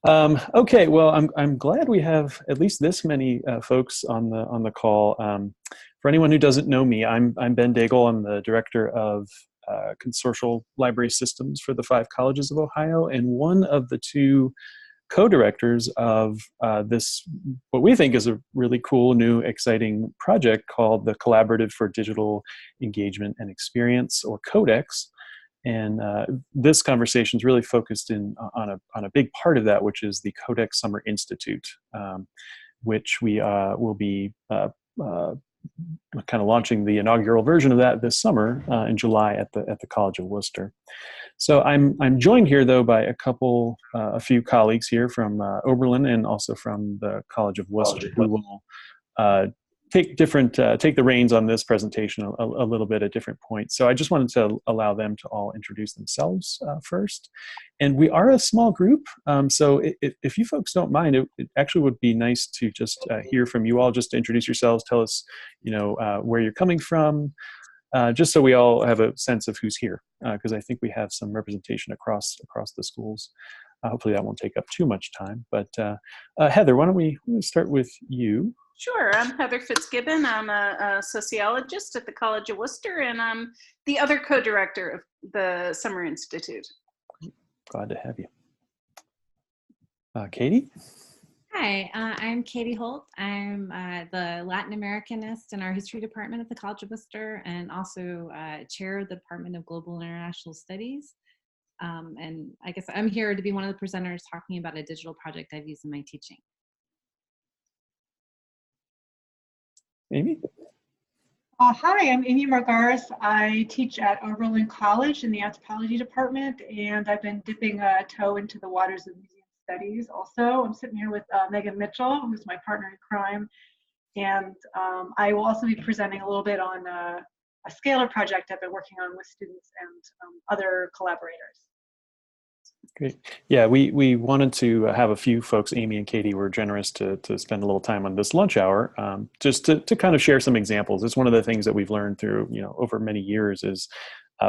Okay, well, I'm glad we have at least this many folks on the call. For anyone who doesn't know me, I'm Ben Daigle. I'm the director of Consortial Library Systems for the 5 colleges of Ohio, and one of the 2 co-directors of this, what we think is a really cool, new, exciting project called the Collaborative for Digital Engagement and Experience, or CODEX. And this conversation is really focused on a big part of that, which is the CODEX Summer Institute, which we will be kind of launching the inaugural version of that this summer in July at the College of Wooster. So I'm joined here though by a few colleagues here from Oberlin and also from the College of Wooster, who will take the reins on this presentation a little bit at different points. So I just wanted to allow them to all introduce themselves first. And we are a small group, so if you folks don't mind, it actually would be nice to just hear from you all, just to introduce yourselves, tell us, where you're coming from, just so we all have a sense of who's here, because I think we have some representation across the schools. Hopefully that won't take up too much time. But Heather, why don't we start with you? Sure, I'm Heather Fitz Gibbon. I'm a sociologist at the College of Wooster, and I'm the other co-director of the Summer Institute. Glad to have you. Katie? Hi, I'm Katie Holt. I'm the Latin Americanist in our history department at the College of Wooster, and also chair of the Department of Global and International Studies. And I guess I'm here to be one of the presenters talking about a digital project I've used in my teaching. Amy? Hi, I'm Amy Margaris. I teach at Oberlin College in the Anthropology department, and I've been dipping a toe into the waters of museum studies also. I'm sitting here with Megan Mitchell, who's my partner in crime, and I will also be presenting a little bit on a scalar project I've been working on with students and other collaborators. Great. Yeah, we wanted to have a few folks. Amy and Katie were generous to spend a little time on this lunch hour, just to kind of share some examples. It's one of the things that we've learned through, over many years is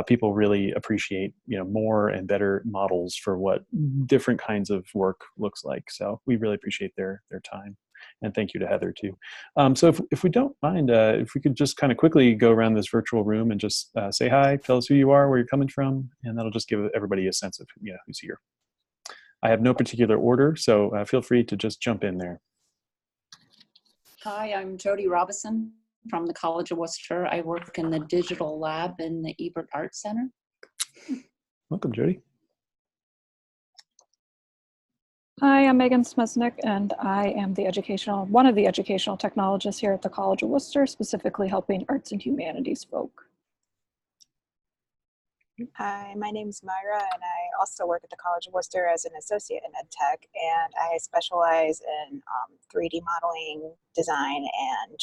people really appreciate, more and better models for what different kinds of work looks like. So we really appreciate their time. And thank you to Heather too. So if we don't mind, if we could just kind of quickly go around this virtual room and just say hi, tell us who you are, where you're coming from, and that'll just give everybody a sense of who's here. I have no particular order, so feel free to just jump in there. Hi, I'm Jody Robison from the College of Wooster. I work in the digital lab in the Ebert Art Center. Welcome, Jody. Hi, I'm Megan Smesnick, and I am one of the educational technologists here at the College of Wooster, specifically helping arts and humanities folk. Hi, my name is Myra, and I also work at the College of Wooster as an associate in EdTech, and I specialize in 3D modeling, design, and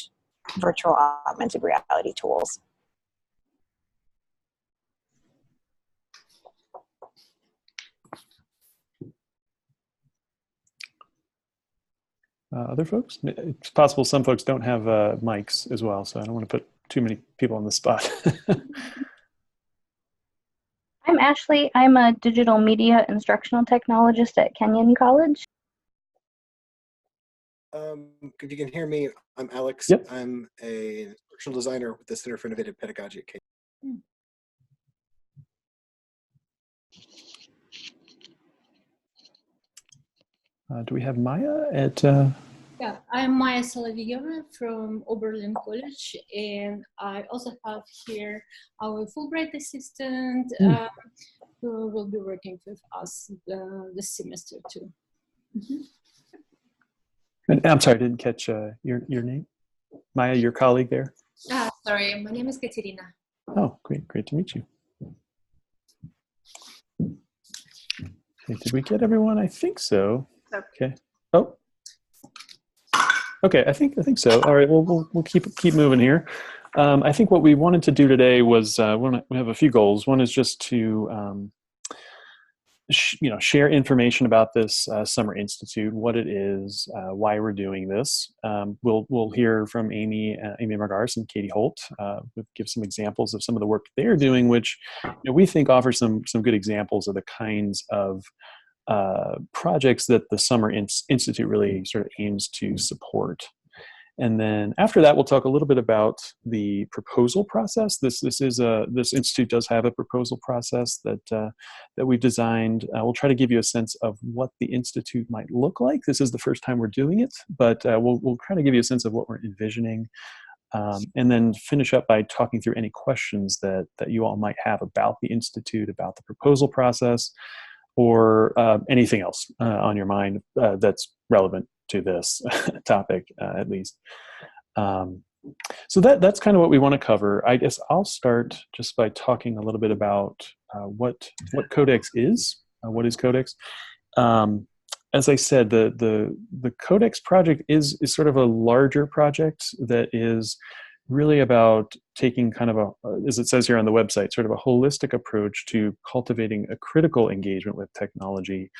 virtual augmented reality tools. Other folks? It's possible some folks don't have mics as well, so I don't want to put too many people on the spot. I'm Ashley. I'm a digital media instructional technologist at Kenyon College. If you can hear me, I'm Alex. Yep. I'm an instructional designer with the Center for Innovative Pedagogy at Katie. Do we have Maya at? Yeah, I'm Maya Salavigova from Oberlin College, and I also have here our Fulbright assistant who will be working with us this semester too. And I'm sorry, I didn't catch your name. Maya, your colleague there? Sorry, my name is Katerina. Oh, great to meet you. Okay, did we get everyone? I think so. Okay. Oh. Okay, I think so. All right. Well, we'll keep moving here. I think what we wanted to do today was we have a few goals. One is just to share information about this Summer Institute, what it is, why we're doing this. We'll hear from Amy Margaris and Katie Holt. We'll give some examples of some of the work they're doing, which we think offers some good examples of the kinds of projects that the Summer Institute really sort of aims to support. And then after that, we'll talk a little bit about the proposal process. This institute does have a proposal process that we've designed. We'll try to give you a sense of what the institute might look like. This is the first time we're doing it, but we'll try to give you a sense of what we're envisioning, and then finish up by talking through any questions that you all might have about the institute, about the proposal process, or anything else on your mind that's relevant to this topic, at least. So that's kind of what we want to cover. I guess I'll start just by talking a little bit about what CODEX is. What is CODEX? As I said, the CODEX project is sort of a larger project that is really about taking kind of as it says here on the website, sort of a holistic approach to cultivating a critical engagement with technology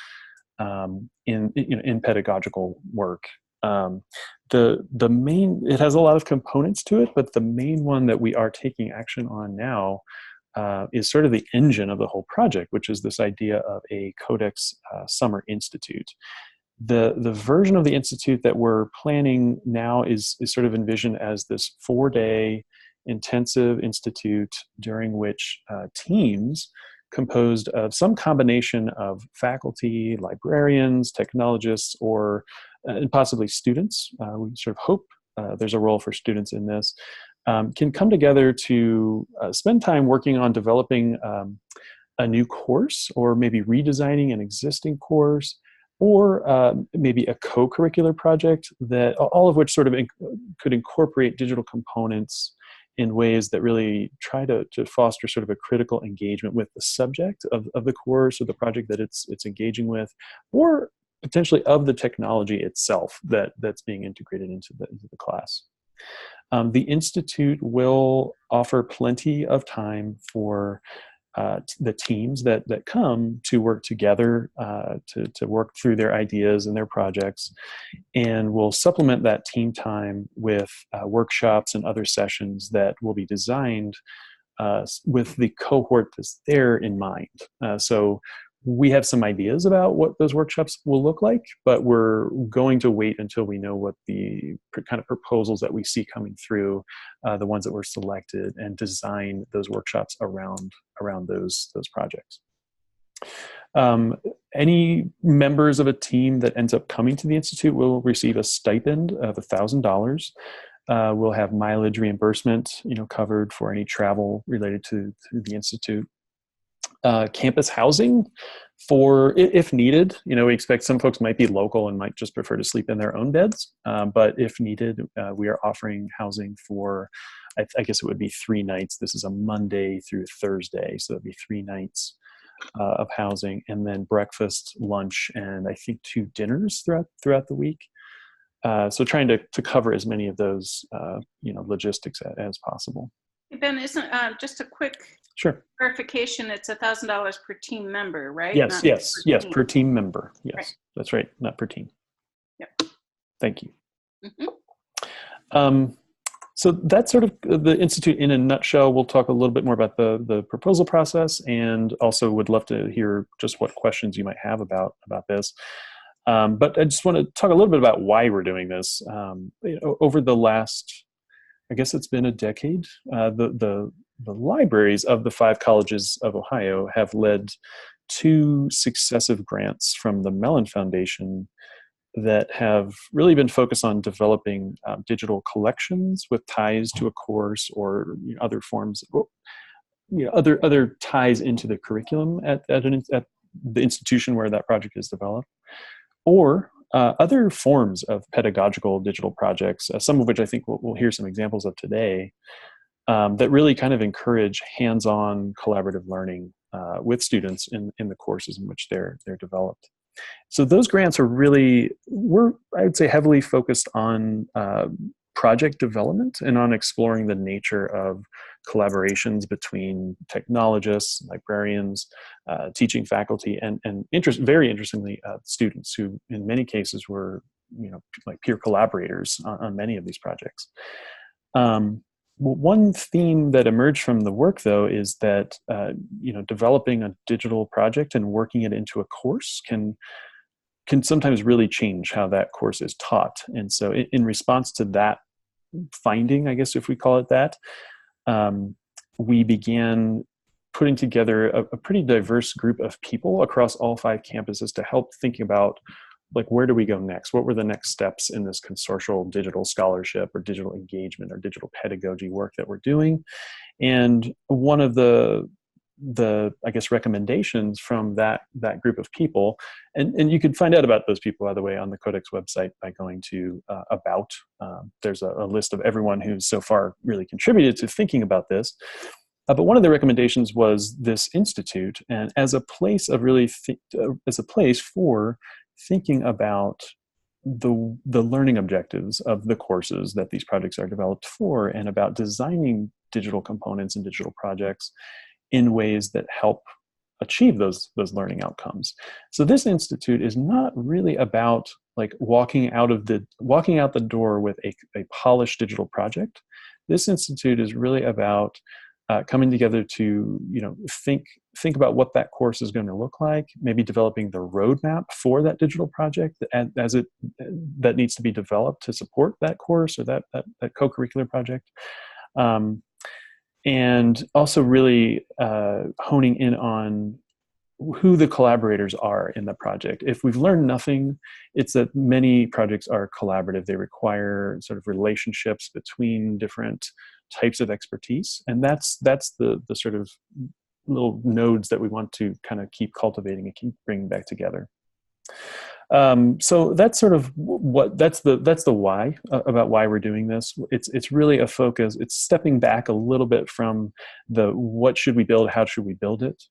in pedagogical work. The main, it has a lot of components to it, but the main one that we are taking action on now is sort of the engine of the whole project, which is this idea of a CODEX Summer Institute. The version of the Institute that we're planning now is sort of envisioned as this 4-day intensive institute during which teams composed of some combination of faculty, librarians, technologists, or and possibly students. We sort of hope there's a role for students in this, can come together to spend time working on developing a new course, or maybe redesigning an existing course, or maybe a co-curricular project, that all of which sort of could incorporate digital components in ways that really try to foster sort of a critical engagement with the subject of the course or the project that it's engaging with, or potentially of the technology itself that's being integrated into the class. The Institute will offer plenty of time for the teams that come to work together to work through their ideas and their projects, and we'll supplement that team time with workshops and other sessions that will be designed with the cohort that's there in mind. So we have some ideas about what those workshops will look like, but we're going to wait until we know what the kind of proposals that we see coming through, the ones that were selected, and design those workshops around those projects. Any members of a team that ends up coming to the Institute will receive a stipend of $1,000. We'll have mileage reimbursement, covered for any travel related to the Institute. Campus housing if needed. We expect some folks might be local and might just prefer to sleep in their own beds. But if needed, we are offering housing for, I guess it would be 3 nights. This is a Monday through Thursday, so it'd be 3 nights of housing, and then breakfast, lunch, and I think 2 dinners throughout the week. So trying to cover as many of those logistics as possible. Ben, isn't just a quick clarification? It's $1,000 per team member, right? Yes, per team member. Yes, right. That's right, not per team. Yep. Thank you. Mm-hmm. So that's sort of the Institute in a nutshell. We'll talk a little bit more about the proposal process, and also would love to hear just what questions you might have about this. But I just want to talk a little bit about why we're doing this. Over the last, I guess it's been a decade, the libraries of the 5 colleges of Ohio have led 2 successive grants from the Mellon Foundation that have really been focused on developing digital collections with ties to a course, or other forms, other ties into the curriculum at the institution where that project is developed, or other forms of pedagogical digital projects, some of which I think we'll hear some examples of today, that really kind of encourage hands-on collaborative learning with students in the courses in which they're developed. So those grants are really, I would say, heavily focused on project development and on exploring the nature of collaborations between technologists, librarians, teaching faculty, and very interestingly, students, who in many cases were like peer collaborators on many of these projects. one theme that emerged from the work, though, is that developing a digital project and working it into a course can sometimes really change how that course is taught. And so in response to that finding, I guess if we call it that, we began putting together a pretty diverse group of people across all 5 campuses to help think about, like, where do we go next? What were the next steps in this consortial digital scholarship or digital engagement or digital pedagogy work that we're doing? And one of the I guess recommendations from that group of people, and you can find out about those people, by the way, on the CODEX website by going to about. There's a list of everyone who's so far really contributed to thinking about this. But one of the recommendations was this institute, and as a place of really as a place for thinking about the learning objectives of the courses that these projects are developed for, and about designing digital components and digital projects in ways that help achieve those learning outcomes. So this institute is not really about like walking out the door with a polished digital project. This institute is really about coming together to think about what that course is going to look like, maybe developing the roadmap for that digital project that needs to be developed to support that course or that co-curricular project. And also really honing in on who the collaborators are in the project. If we've learned nothing, it's that many projects are collaborative. They require sort of relationships between different types of expertise. And that's the sort of little nodes that we want to kind of keep cultivating and keep bringing back together. So that's sort of that's the why about why we're doing this. It's really a focus. It's stepping back a little bit from the what should we build, how should we build it,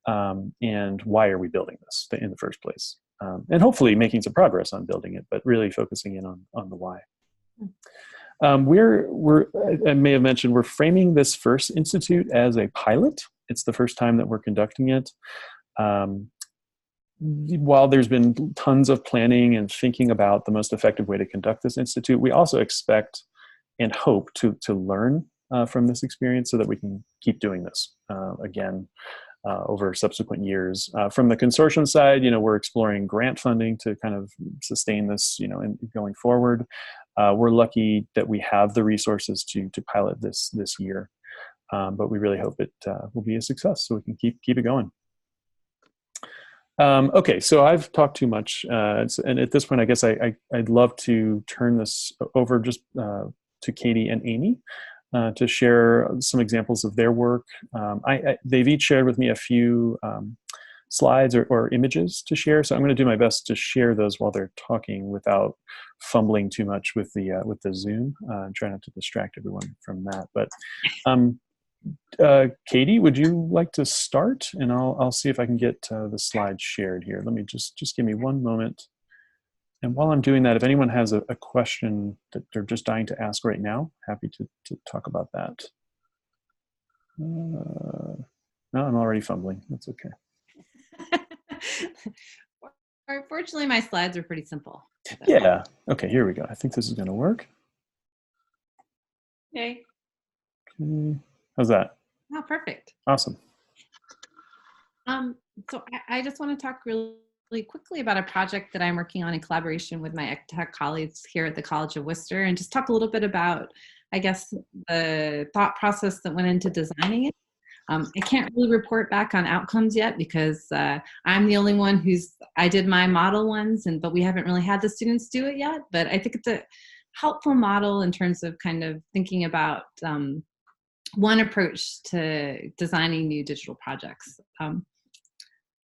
and why are we building this in the first place, and hopefully making some progress on building it, but really focusing in on the why. I may have mentioned we're framing this first institute as a pilot. It's the first time that we're conducting it. While there's been tons of planning and thinking about the most effective way to conduct this institute, we also expect and hope to learn from this experience so that we can keep doing this again over subsequent years. From the consortium side, we're exploring grant funding to kind of sustain this, going forward. We're lucky that we have the resources to pilot this year, but we really hope it will be a success so we can keep it going. Okay, so I've talked too much, and at this point, I guess I'd love to turn this over just to Katie and Amy to share some examples of their work. They've each shared with me a few slides or images to share, so I'm going to do my best to share those while they're talking without fumbling too much with the Zoom. Try not to distract everyone from that, but. Katie, would you like to start? And I'll see if I can get the slides shared here. Let me just give me one moment. And while I'm doing that, if anyone has a question that they're just dying to ask right now, happy to talk about that. No, I'm already fumbling. That's okay. Fortunately, my slides are pretty simple. So. Yeah. Okay, here we go. I think this is going to work. Yay. Okay. How's that? Oh, perfect. Awesome. So I just want to talk really quickly about a project that I'm working on in collaboration with my EdTech colleagues here at the College of Wooster, and just talk a little bit about, I guess, the thought process that went into designing it. I can't really report back on outcomes yet because I'm the only one I did my model ones, but we haven't really had the students do it yet. But I think it's a helpful model in terms of kind of thinking about one approach to designing new digital projects.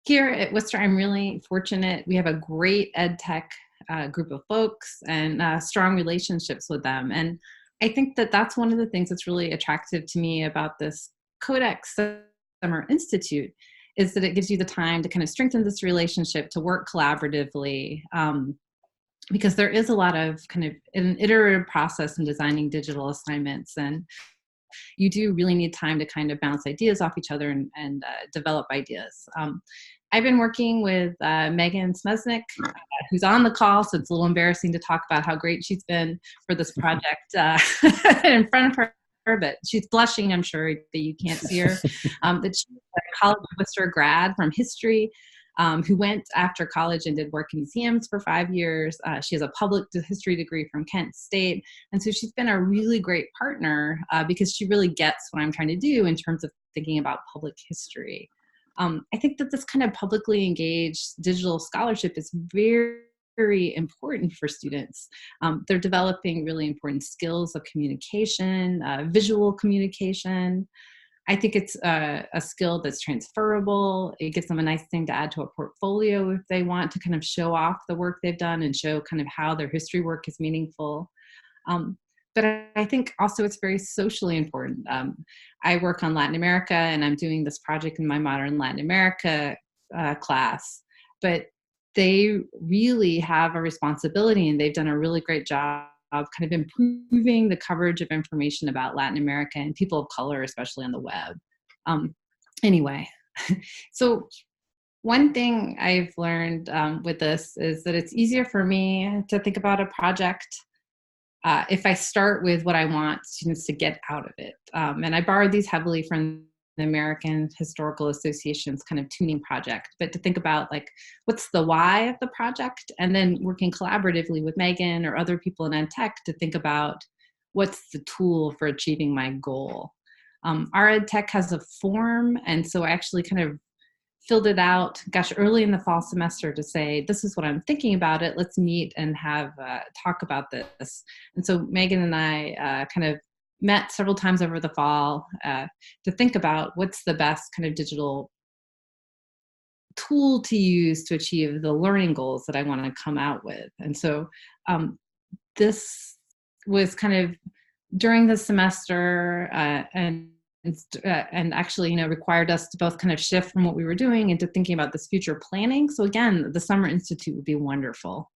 Here at Wooster, I'm really fortunate. We have a great ed tech group of folks and strong relationships with them. And I think that that's one of the things that's really attractive to me about this CODEX Summer Institute is that it gives you the time to kind of strengthen this relationship, to work collaboratively, because there is a lot of kind of an iterative process in designing digital assignments. And you do really need time to kind of bounce ideas off each other and develop ideas. I've been working with Megan Smesnick, who's on the call, so it's a little embarrassing to talk about how great she's been for this project in front of her. but she's blushing, I'm sure that you can't see her. That she's a College of Wooster grad from history, who went after college and did work in museums for 5 years. She has a public history degree from Kent State. And so she's been a really great partner because she really gets what I'm trying to do in terms of thinking about public history. I think that this kind of publicly engaged digital scholarship is very important for students. They're developing really important skills of communication, visual communication. I think it's a skill that's transferable. It gives them a nice thing to add to a portfolio if they want to kind of show off the work they've done and show kind of how their history work is meaningful. But I think also it's very socially important. I work on Latin America, and I'm doing this project in my Modern Latin America class, but they really have a responsibility, and they've done a really great job of kind of improving the coverage of information about Latin America and people of color, especially on the web. Anyway, so one thing I've learned with this is that it's easier for me to think about a project if I start with what I want students to get out of it. And I borrowed these heavily from the American Historical Association's kind of tuning project, but to think about like, what's the why of the project? And then working collaboratively with Megan or other people in EdTech to think about what's the tool for achieving my goal. Our EdTech has a form, and so I actually kind of filled it out, early in the fall semester to say, this is what I'm thinking about it. Let's meet and have talk about this. And so Megan and I kind of met several times over the fall to think about what's the best kind of digital tool to use to achieve the learning goals that I want to come out with. And so this was kind of during the semester and actually, required us to both kind of shift from what we were doing into thinking about this future planning. So again, the Summer Institute would be wonderful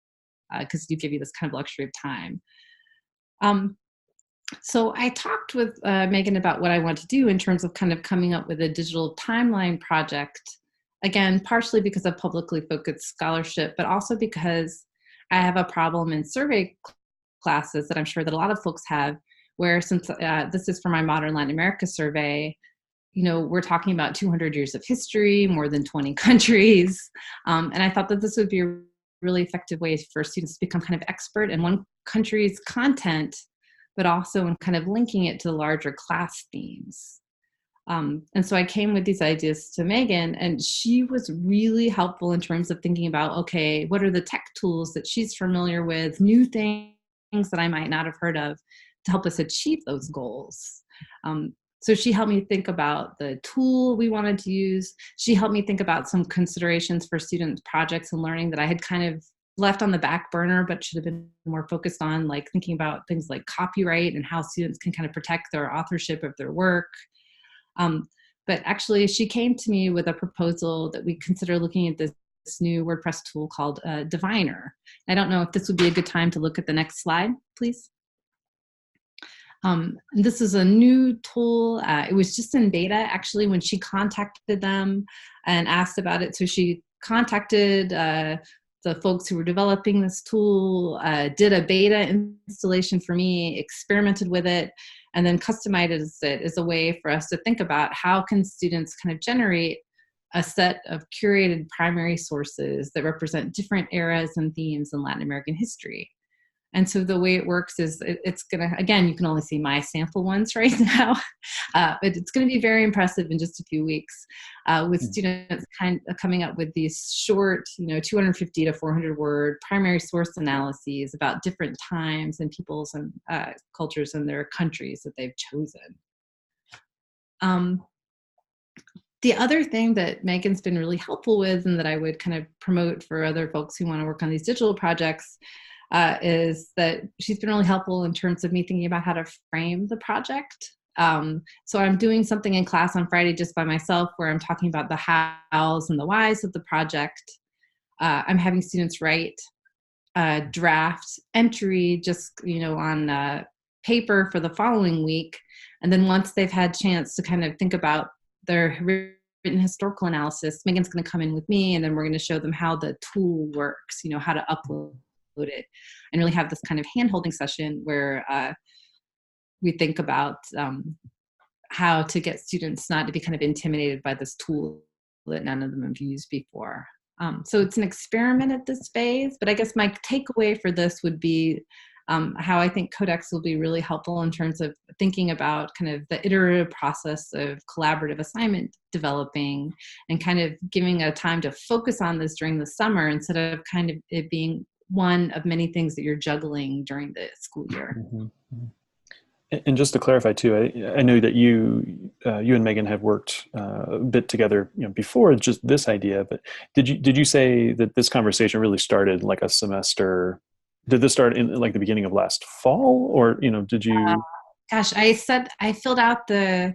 because you give you this kind of luxury of time. So I talked with Megan about what I want to do in terms of kind of coming up with a digital timeline project, again, partially because of publicly focused scholarship, but also because I have a problem in survey classes that I'm sure that a lot of folks have, where since this is for my Modern Latin America survey, we're talking about 200 years of history, more than 20 countries. And I thought that this would be a really effective way for students to become kind of expert in one country's content, but also in kind of linking it to larger class themes. And so I came with these ideas to Megan, and she was really helpful in terms of thinking about, okay, what are the tech tools that she's familiar with, new things that I might not have heard of to help us achieve those goals. So she helped me think about the tool we wanted to use. She helped me think about some considerations for student projects and learning that I had kind of left on the back burner, but should have been more focused on, like thinking about things like copyright and how students can kind of protect their authorship of their work. But actually, she came to me with a proposal that we consider looking at this new WordPress tool called Diviner. I don't know if this would be a good time to look at the next slide, please. This is a new tool. It was just in beta, actually, when she contacted them and asked about it. So she contacted the folks who were developing this tool, did a beta installation for me, experimented with it, and then customized it as a way for us to think about how can students kind of generate a set of curated primary sources that represent different eras and themes in Latin American history. And so the way it works is it's going to, again, you can only see my sample ones right now, but it's going to be very impressive in just a few weeks with students kind of coming up with these short, 250 to 400 word primary source analyses about different times and peoples and cultures and their countries that they've chosen. The other thing that Megan's been really helpful with, and that I would kind of promote for other folks who want to work on these digital projects, is that she's been really helpful in terms of me thinking about how to frame the project. So I'm doing something in class on Friday just by myself where I'm talking about the hows and the whys of the project. I'm having students write a draft entry just, on paper for the following week. And then once they've had a chance to kind of think about their written historical analysis, Megan's going to come in with me, and then we're going to show them how the tool works, how to upload it, and really have this kind of hand-holding session where we think about how to get students not to be kind of intimidated by this tool that none of them have used before. So it's an experiment at this phase, but I guess my takeaway for this would be how I think CODEX will be really helpful in terms of thinking about kind of the iterative process of collaborative assignment developing and kind of giving a time to focus on this during the summer instead of kind of it being one of many things that you're juggling during the school year. Mm-hmm. And just to clarify too, I know that you and Megan have worked a bit together, before just this idea. But did you say that this conversation really started like a semester? Did this start in like the beginning of last fall, or did you? Gosh, I filled out the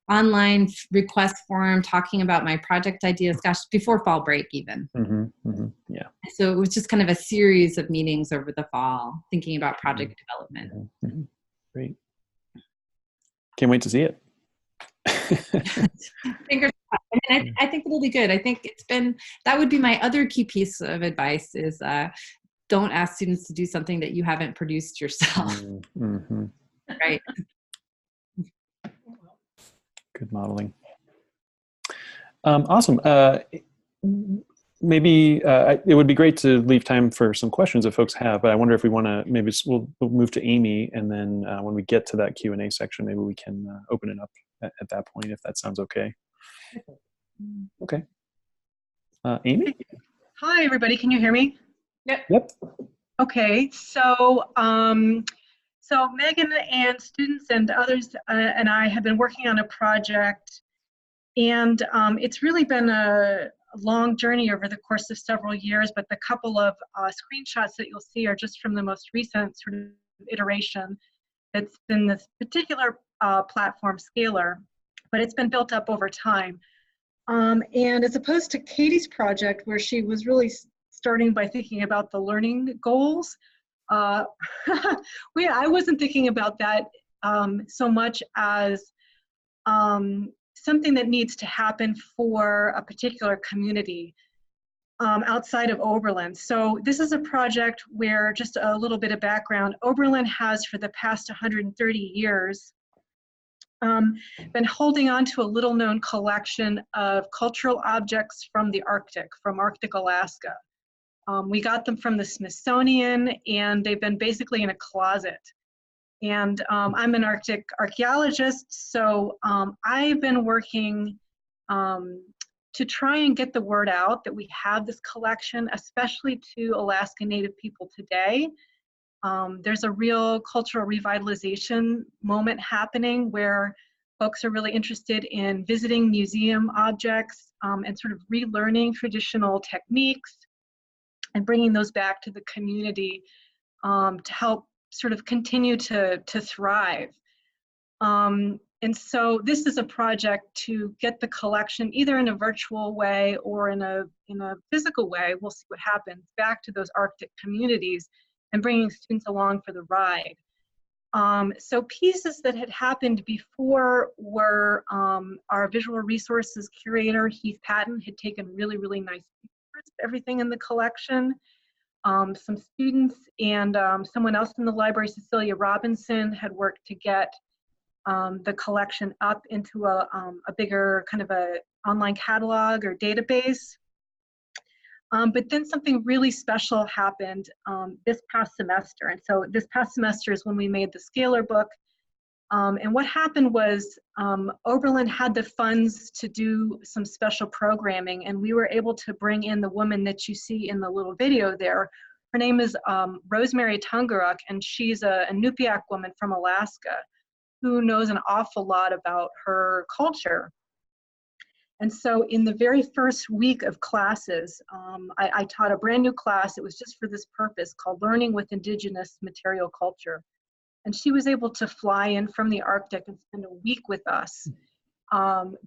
online request form talking about my project ideas. Gosh, before fall break even. Mm-hmm, mm-hmm, yeah. So it was just kind of a series of meetings over the fall, thinking about project development. Mm-hmm, mm-hmm. Great. Can't wait to see it. Fingers crossed. I mean, I think it'll be good. I think that would be my other key piece of advice is don't ask students to do something that you haven't produced yourself. Mm-hmm. Right. Good modeling. Awesome. Maybe it would be great to leave time for some questions if folks have, but I wonder if we want to, maybe we'll move to Amy, and then when we get to that Q&A section, maybe we can open it up at that point, if that sounds okay. Okay. Amy? Hi, everybody. Can you hear me? Yep. Okay. So, so Megan and students and others and I have been working on a project, and it's really been a long journey over the course of several years, but the couple of screenshots that you'll see are just from the most recent sort of iteration. It's been this particular platform, Scalar, but it's been built up over time. And as opposed to Katie's project, where she was really starting by thinking about the learning goals, I wasn't thinking about that so much as something that needs to happen for a particular community outside of Oberlin. So this is a project where, just a little bit of background, Oberlin has for the past 130 years been holding on to a little known collection of cultural objects from the Arctic, from Arctic Alaska. We got them from the Smithsonian, and they've been basically in a closet. And I'm an Arctic archaeologist, so I've been working to try and get the word out that we have this collection, especially to Alaska Native people today. There's a real cultural revitalization moment happening where folks are really interested in visiting museum objects and sort of relearning traditional techniques and bringing those back to the community to help sort of continue to thrive. And so this is a project to get the collection either in a virtual way or in a physical way, we'll see what happens, back to those Arctic communities and bringing students along for the ride. So pieces that had happened before were our visual resources curator, Heath Patton, had taken really, really nice pictures of everything in the collection. Some students and someone else in the library, Cecilia Robinson, had worked to get the collection up into a bigger kind of a online catalog or database. But then something really special happened this past semester. And so this past semester is when we made the Scalar book. And what happened was Oberlin had the funds to do some special programming, and we were able to bring in the woman that you see in the little video there. Her name is Rosemary Tungaruk, and she's a Inupiaq woman from Alaska who knows an awful lot about her culture. And so in the very first week of classes, I taught a brand new class. It was just for this purpose, called Learning with Indigenous Material Culture. And she was able to fly in from the Arctic and spend a week with us,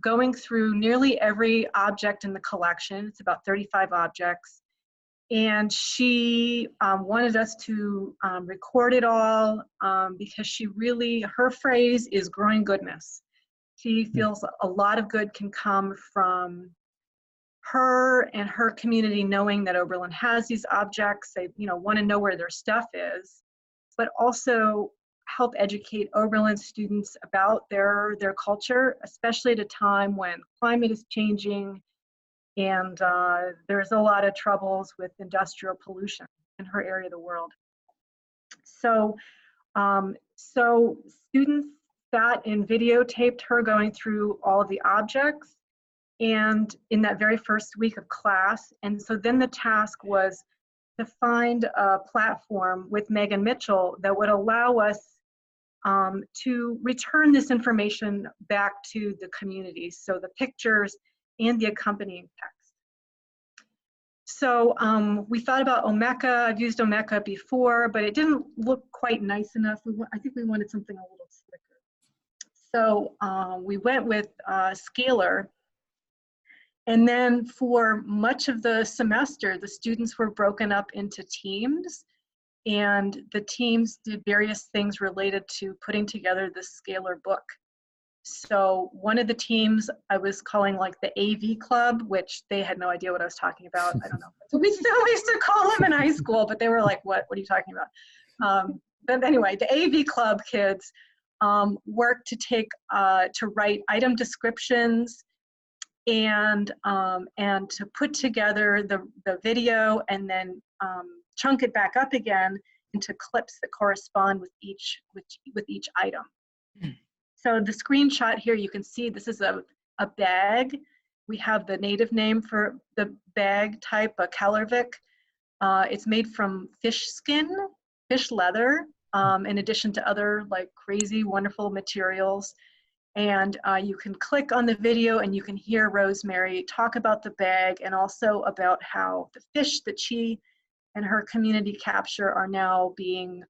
going through nearly every object in the collection. It's about 35 objects. And she wanted us to record it all because she really, her phrase is growing goodness. She feels a lot of good can come from her and her community knowing that Oberlin has these objects. They want to know where their stuff is, but also help educate Oberlin students about their culture, especially at a time when climate is changing and there's a lot of troubles with industrial pollution in her area of the world. So, so students sat and videotaped her going through all of the objects and in that very first week of class. And so then the task was to find a platform with Megan Mitchell that would allow us to return this information back to the community, so the pictures and the accompanying text. So we thought about Omeka. I've used Omeka before, but it didn't look quite nice enough. I think we wanted something a little slicker. So we went with Scalar. And then for much of the semester, the students were broken up into teams, and the teams did various things related to putting together this Scalar book. So one of the teams I was calling like the AV Club, which they had no idea what I was talking about. I don't know. So we used to call them in high school, but they were like, what are you talking about? But anyway, the AV Club kids worked to write item descriptions and to put together the video and then chunk it back up again into clips that correspond with each item. So the screenshot here, you can see this is a bag. We have the native name for the bag type, a Kellervik. It's made from fish skin, fish leather, in addition to other like crazy, wonderful materials. And you can click on the video and you can hear Rosemary talk about the bag and also about how the fish that she and her community capture are now being,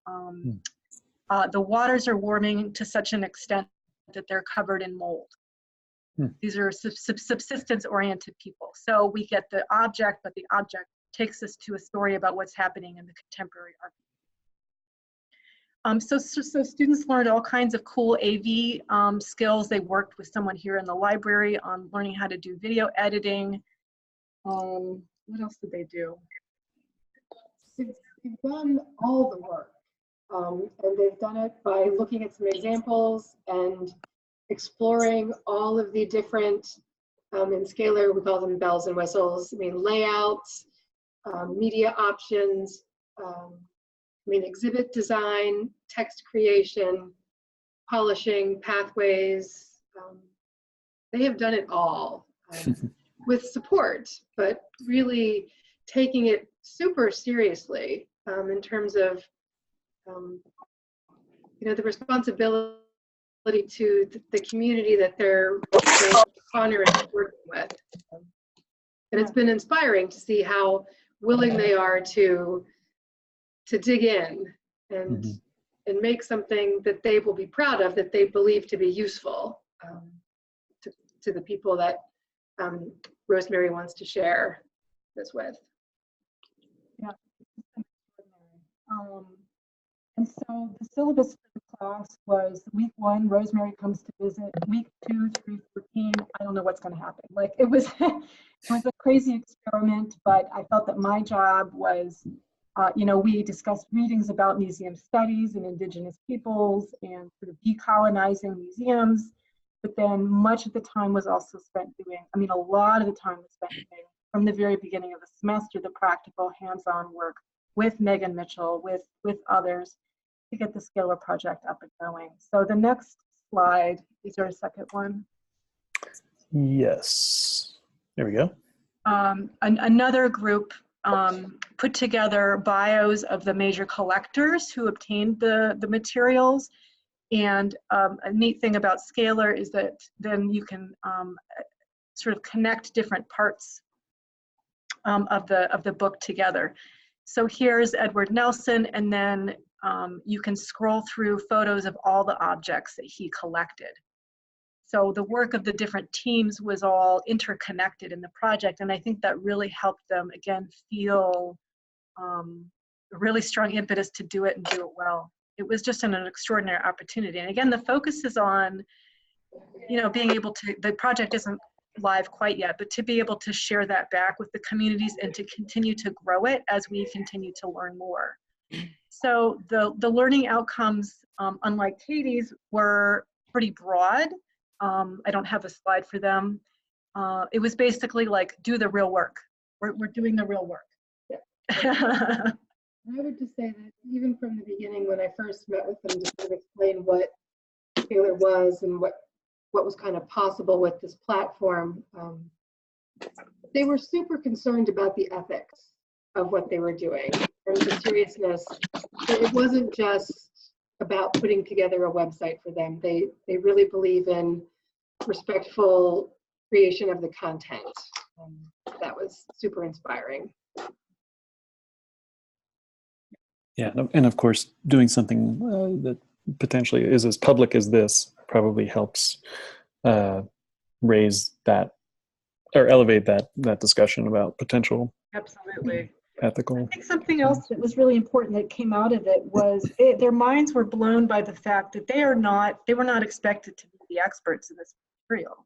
the waters are warming to such an extent that they're covered in mold. These are subsistence-oriented people. So we get the object, but the object takes us to a story about what's happening in the contemporary art. So students learned all kinds of cool AV skills. They worked with someone here in the library on learning how to do video editing. What else did they do? They've done all the work. And they've done it by looking at some examples and exploring all of the different, in Scalar, we call them bells and whistles. I mean, layouts, media options, exhibit design, text creation, polishing, pathways. They have done it all with support, but really taking it super seriously in terms of the responsibility to the community that they're honoring working with. And it's been inspiring to see how willing they are to dig in and make something that they will be proud of, that they believe to be useful to the people that Rosemary wants to share this with. Yeah. And so the syllabus for the class was week 1, Rosemary comes to visit. Week 2 through 14, I don't know what's going to happen. Like it was a crazy experiment, but I felt that my job was, we discussed readings about museum studies and indigenous peoples and sort of decolonizing museums. But then much of the time was also spent doing, a lot of the time was spent doing, from the very beginning of the semester, the practical hands-on work with Megan Mitchell, with others, to get the Scalar project up and going. So the next slide, is there a second one? Yes, there we go. Another group put together bios of the major collectors who obtained the materials. And a neat thing about Scalar is that then you can sort of connect different parts of the book together. So here's Edward Nelson, and then you can scroll through photos of all the objects that he collected. So the work of the different teams was all interconnected in the project, and I think that really helped them, again, feel a really strong impetus to do it and do it well. It was just an extraordinary opportunity. And again, the focus is on, being able to, the project isn't live quite yet, but to be able to share that back with the communities and to continue to grow it as we continue to learn more. So the learning outcomes, unlike Katie's, were pretty broad. I don't have a slide for them. It was basically like, do the real work. We're doing the real work. I would just say that even from the beginning, when I first met with them to sort of explain what Taylor was and what was kind of possible with this platform, they were super concerned about the ethics of what they were doing and the seriousness. It wasn't just about putting together a website for them. They really believe in respectful creation of the content. That was super inspiring. Yeah, and of course, doing something that potentially is as public as this probably helps raise that or elevate that discussion about potential Absolutely. ethical. I think something else that was really important that came out of it was their minds were blown by the fact that they were not expected to be the experts in this material.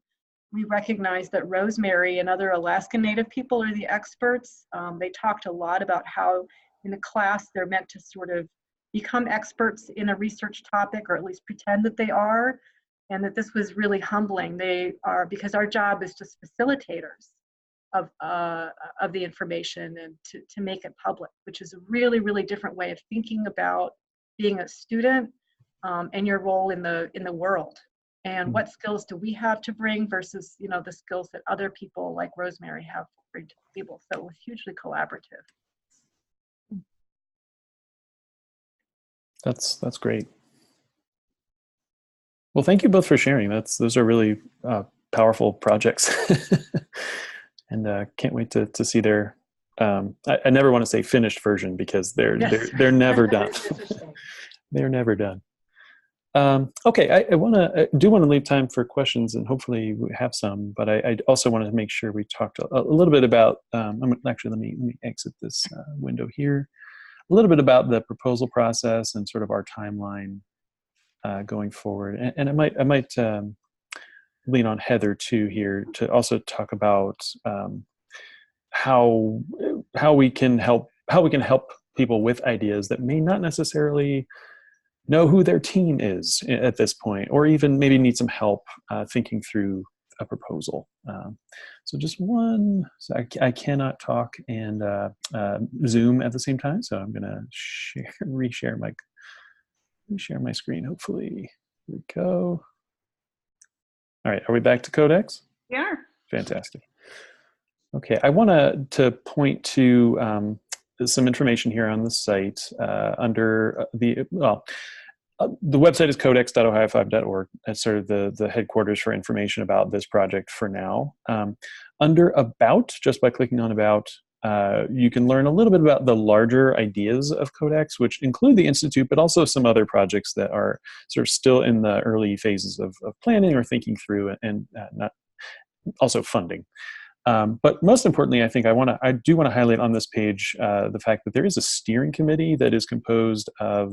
We recognize that Rosemary and other Alaskan Native people are the experts. They talked a lot about how in a class they're meant to sort of become experts in a research topic, or at least pretend that they are, and that this was really humbling. They are, because our job is just facilitators of the information and to make it public, which is a really, really different way of thinking about being a student and your role in the world. And what skills do we have to bring versus, you know, the skills that other people like Rosemary have to bring to the table. So it was hugely collaborative. That's great. Well, thank you both for sharing. Those are really powerful projects, and can't wait to see their. I never want to say finished version because they're never done. They're never done. Okay, I do want to leave time for questions, and hopefully we have some. But I also wanted to make sure we talked a little bit about. Actually, let me exit this window here. A little bit about the proposal process and sort of our timeline going forward, and I might lean on Heather too here to also talk about how we can help people with ideas that may not necessarily know who their team is at this point, or even maybe need some help thinking through a proposal. So just I cannot talk and Zoom at the same time, so I'm gonna reshare my screen, hopefully. Here we go. All right, are we back to CODEX? Yeah. Fantastic. Okay, I want to point to some information here on the site under the website is codex.ohio5.org. That's sort of the headquarters for information about this project for now. Under About, just by clicking on About, you can learn a little bit about the larger ideas of CODEX, which include the Institute, but also some other projects that are sort of still in the early phases of planning or thinking through, and not also funding. But most importantly, I think I do want to highlight on this page the fact that there is a steering committee that is composed of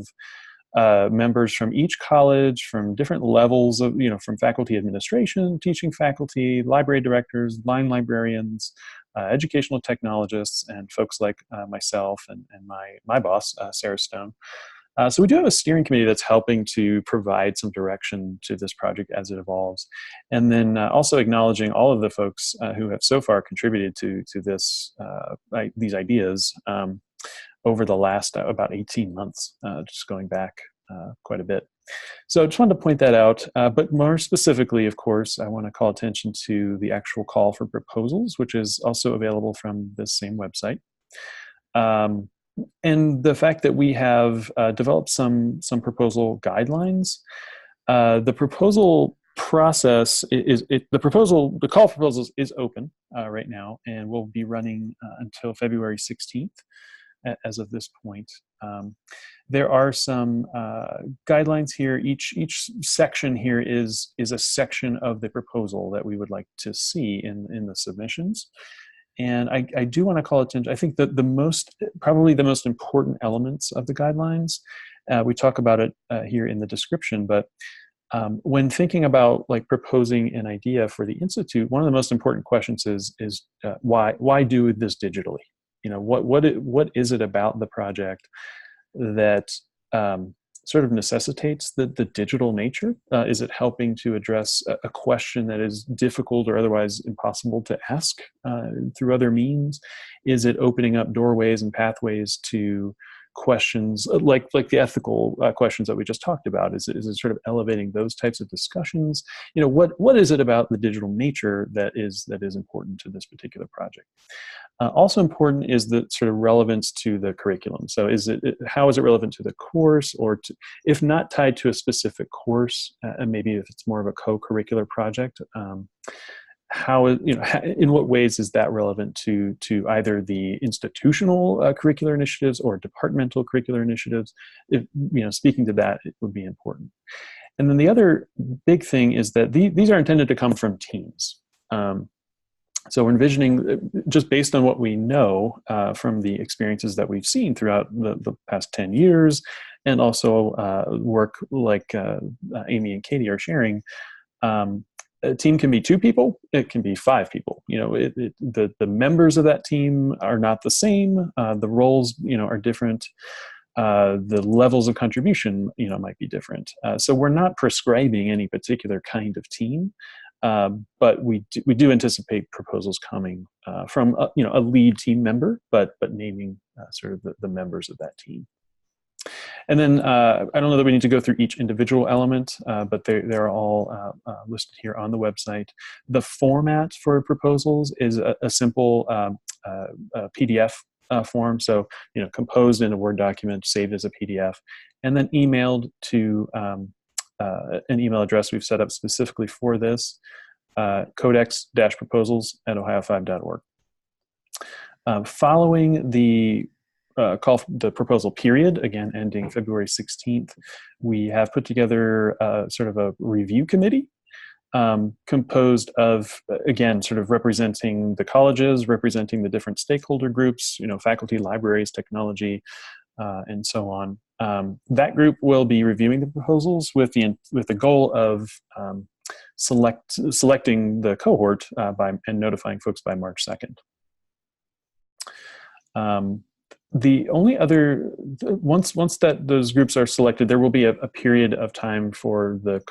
members from each college, from different levels of, from faculty administration, teaching faculty, library directors, line librarians, educational technologists, and folks like myself and my boss, Sarah Stone. So we do have a steering committee that's helping to provide some direction to this project as it evolves. And then also acknowledging all of the folks who have so far contributed to this, these ideas over the last about 18 months, just going back quite a bit. So I just wanted to point that out. But more specifically, of course, I want to call attention to the actual call for proposals, which is also available from this same website. And the fact that we have developed some proposal guidelines. The proposal process the call for proposals is open right now, and will be running until February 16th as of this point. There are some guidelines here. Each section here is a section of the proposal that we would like to see in the submissions. And I do want to call attention, I think that probably the most important elements of the guidelines, we talk about it here in the description, but when thinking about proposing an idea for the Institute, one of the most important questions is why do this digitally? What is it about the project that sort of necessitates the digital nature? Is it helping to address a question that is difficult or otherwise impossible to ask through other means? Is it opening up doorways and pathways to questions like the ethical questions that we just talked about? Is it sort of elevating those types of discussions? What is it about the digital nature that is important to this particular project? Also important is the sort of relevance to the curriculum. So how is it relevant to the course, or if not tied to a specific course, and maybe if it's more of a co-curricular project, in what ways is that relevant to either the institutional curricular initiatives or departmental curricular initiatives? Speaking to that, it would be important. And then the other big thing is that these are intended to come from teams. So we're envisioning, just based on what we know from the experiences that we've seen throughout the past 10 years, and also work like Amy and Katie are sharing, a team can be 2 people, it can be 5 people. The members of that team are not the same. The roles, are different. The levels of contribution, might be different. So we're not prescribing any particular kind of team. But we do anticipate proposals coming from a lead team member, but naming sort of the members of that team. And then I don't know that we need to go through each individual element, but they're all listed here on the website. The format for proposals is a simple PDF form, so composed in a Word document, saved as a PDF, and then emailed to an email address we've set up specifically for this, codex-proposals@ohio5.org. Following the the proposal period, again ending February 16th, we have put together sort of a review committee composed of, again, sort of representing the colleges, representing the different stakeholder groups, faculty, libraries, technology, and so on. That group will be reviewing the proposals with the goal of selecting the cohort and notifying folks by March 2nd. The only other, once those groups are selected, there will be a period of time for the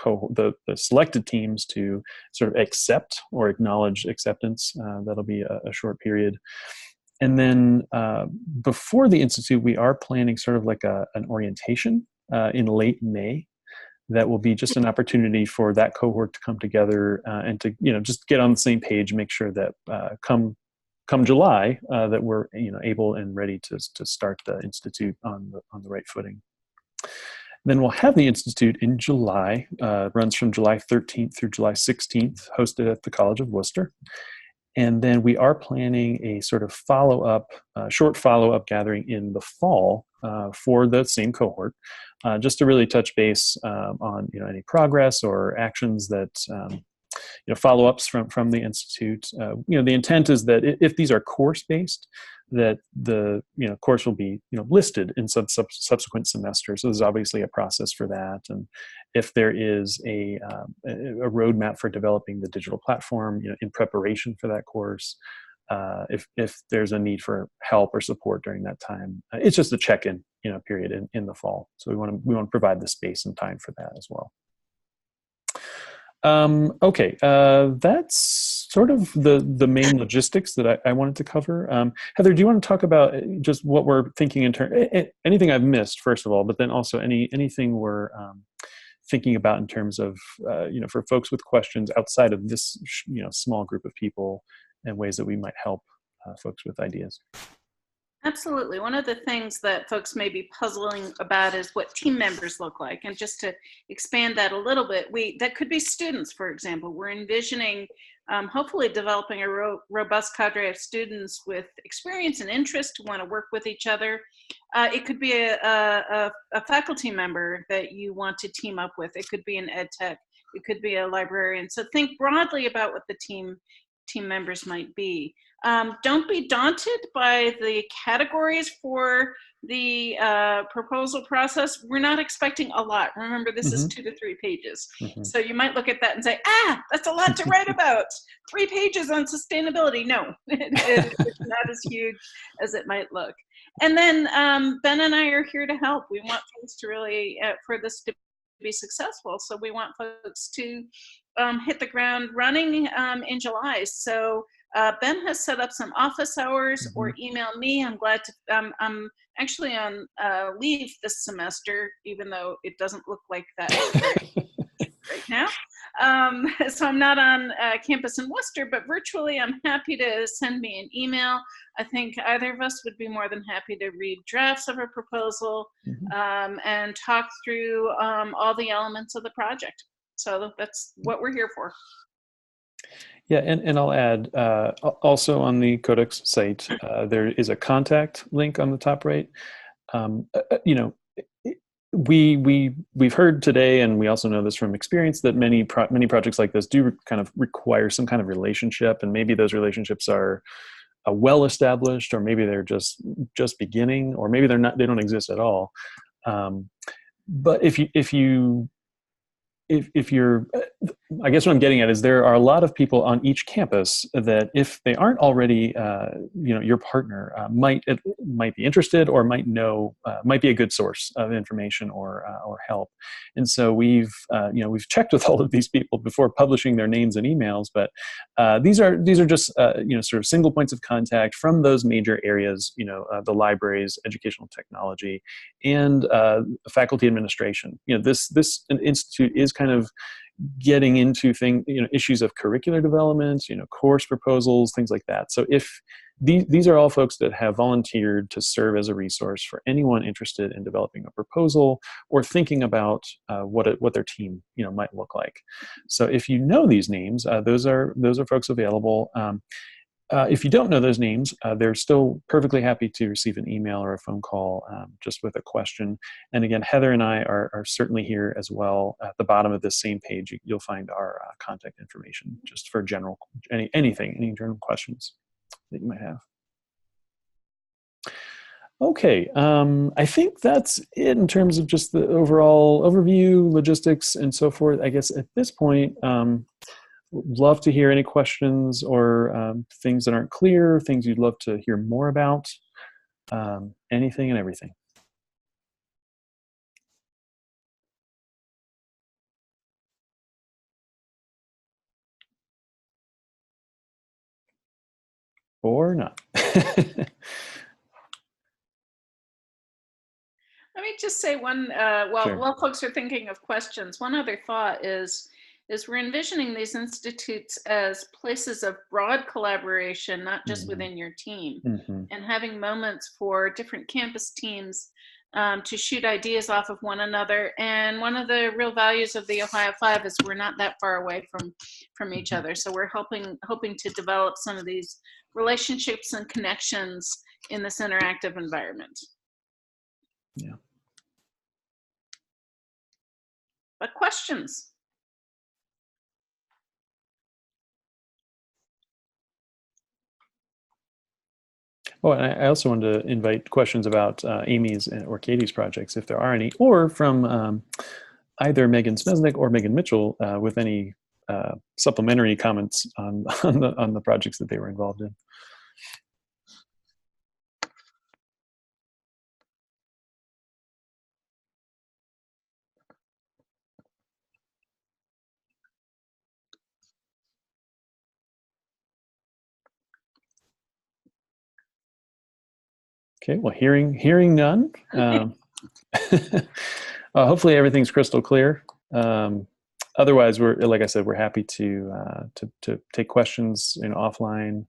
selected teams to sort of accept or acknowledge acceptance. That'll be a short period. And then before the Institute, we are planning sort of like an orientation in late May. That will be just an opportunity for that cohort to come together and to just get on the same page, make sure that come July that we're able and ready to start the Institute on the right footing. Then we'll have the Institute in July, runs from July 13th through July 16th, hosted at the College of Wooster. And then we are planning a sort of short follow-up gathering in the fall for the same cohort, just to really touch base on any progress or actions that follow-ups from the Institute. The intent is that if these are course-based, that the course will be listed in subsequent semesters. So there's obviously a process for that, and if there is a roadmap for developing the digital platform, in preparation for that course, if there's a need for help or support during that time, it's just a check-in period in the fall. So we want to provide the space and time for that as well. Okay, that's sort of the main logistics that I wanted to cover. Heather, do you want to talk about just what we're thinking in terms, anything I've missed, first of all, but then also anything we're thinking about in terms of, for folks with questions outside of this, small group of people, and ways that we might help folks with ideas? Absolutely. One of the things that folks may be puzzling about is what team members look like. And just to expand that a little bit, that could be students, for example. We're envisioning hopefully developing a robust cadre of students with experience and interest to want to work with each other. It could be a faculty member that you want to team up with. It could be an ed tech. It could be a librarian. So think broadly about what the team members might be. Don't be daunted by the categories for the proposal process. We're not expecting a lot. Remember, this is 2 to 3 pages. So you might look at that and say, that's a lot to write about. 3 pages on sustainability. No, it's not as huge as it might look. And then Ben and I are here to help. We want folks to really, for this to be successful. So we want folks to hit the ground running in July. So Ben has set up some office hours, or email me. I'm glad to, I'm actually on leave this semester, even though it doesn't look like that right now. So I'm not on campus in Worcester, but virtually I'm happy to send me an email. I think either of us would be more than happy to read drafts of a proposal and talk through all the elements of the project. So that's what we're here for. Yeah, and I'll add, also on the CODEX site, there is a contact link on the top right. You know, we've heard today, and we also know this from experience, that many projects like this do kind of require some kind of relationship, and maybe those relationships are well established, or maybe they're just beginning, or maybe they don't exist at all. But if you're, I guess what I'm getting at is there are a lot of people on each campus that, if they aren't already, you know, your partner, might be interested, or might know, might be a good source of information or help. And so we've checked with all of these people before publishing their names and emails, but these are just you know, sort of single points of contact from those major areas, you know, the libraries, educational technology, and faculty administration. You know, this institute is kind of getting into issues of curricular development, you know, course proposals, things like that. So if these are all folks that have volunteered to serve as a resource for anyone interested in developing a proposal or thinking about what their team, you know, might look like. So if you know these names, those are folks available. If you don't know those names, they're still perfectly happy to receive an email or a phone call just with a question. And again, Heather and I are certainly here as well. At the bottom of this same page, you'll find our contact information just for general, any general questions that you might have. Okay, I think that's it in terms of just the overall overview, logistics, and so forth. I guess at this point, love to hear any questions or things that aren't clear, things you'd love to hear more about, anything and everything. Or not. Let me just say one, while folks are thinking of questions, one other thought is we're envisioning these institutes as places of broad collaboration, not just within your team, and having moments for different campus teams to shoot ideas off of one another. And one of the real values of the Ohio 5 is we're not that far away from each other. So we're hoping to develop some of these relationships and connections in this interactive environment. Yeah. But questions? Oh, and I also wanted to invite questions about Amy's or Katie's projects, if there are any, or from either Megan Smesnick or Megan Mitchell with any supplementary comments on the projects that they were involved in. Okay, well, hearing none. Hopefully everything's crystal clear. Otherwise, like I said, we're happy to take questions, you know, offline.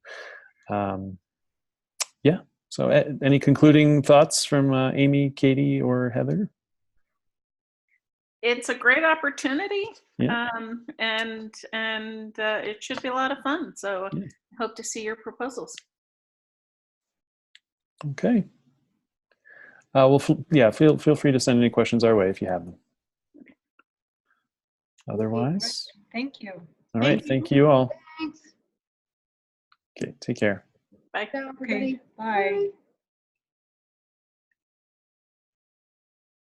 Yeah. So, any concluding thoughts from Amy, Katie, or Heather? It's a great opportunity, yeah. And it should be a lot of fun. So, I hope to see your proposals. Okay. Well, yeah, feel free to send any questions our way if you have them. Otherwise, thank you. All right, thank you all. Thanks. Okay, take care. Bye. Ciao, everybody. Okay, bye.